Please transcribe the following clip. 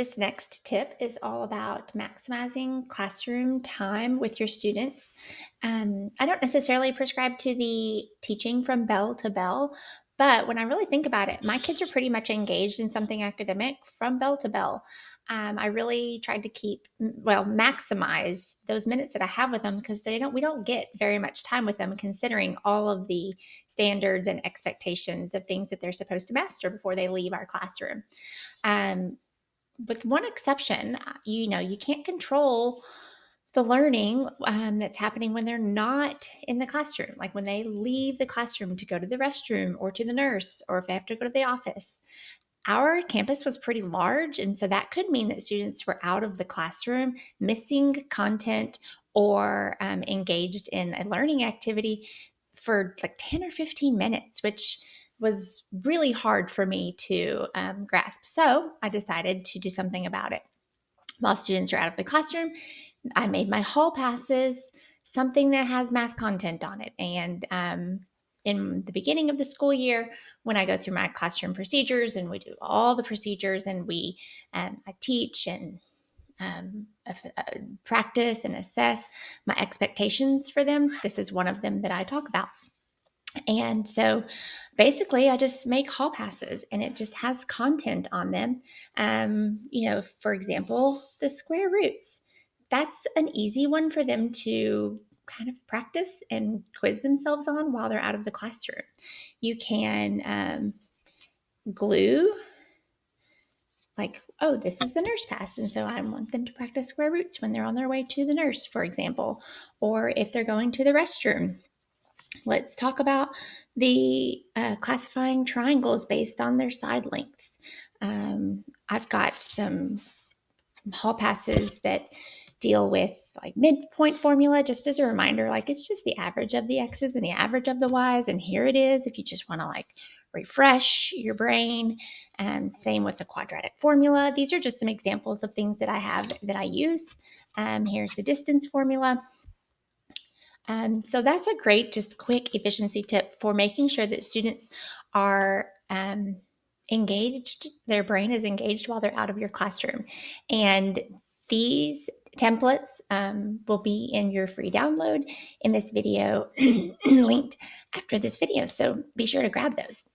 This next tip is all about maximizing classroom time with your students. I don't necessarily prescribe to the teaching from bell to bell, but when I really think about it, my kids are pretty much engaged in something academic from bell to bell. I really tried to maximize those minutes that I have with them because we don't get very much time with them, considering all of the standards and expectations of things that they're supposed to master before they leave our classroom. Um, with one exception, you can't control the learning that's happening when they're not in the classroom, like when they leave the classroom to go to the restroom or to the nurse, or if they have to go to the office. Our campus was pretty large, and so that could mean that students were out of the classroom, missing content, or engaged in a learning activity for like 10 or 15 minutes, which was really hard for me to grasp. So I decided to do something about it. While students are out of the classroom, I made my hall passes something that has math content on it. And in the beginning of the school year, when I go through my classroom procedures and we do all the procedures and I teach and practice and assess my expectations for them, this is one of them that I talk about. And so basically, I just make hall passes and it just has content on them. For example, the square roots. That's an easy one for them to kind of practice and quiz themselves on while they're out of the classroom. You can glue, like, oh, this is the nurse pass. And so I want them to practice square roots when they're on their way to the nurse, for example, or if they're going to the restroom. Let's talk about the classifying triangles based on their side lengths. I've got some hall passes that deal with like midpoint formula, just as a reminder, like it's just the average of the X's and the average of the Y's. And here it is if you just want to like refresh your brain. And same with the quadratic formula. These are just some examples of things that I have that I use. Here's the distance formula. So that's a great, just quick efficiency tip for making sure that students are engaged, their brain is engaged while they're out of your classroom. And these templates will be in your free download in this video, linked after this video. So be sure to grab those.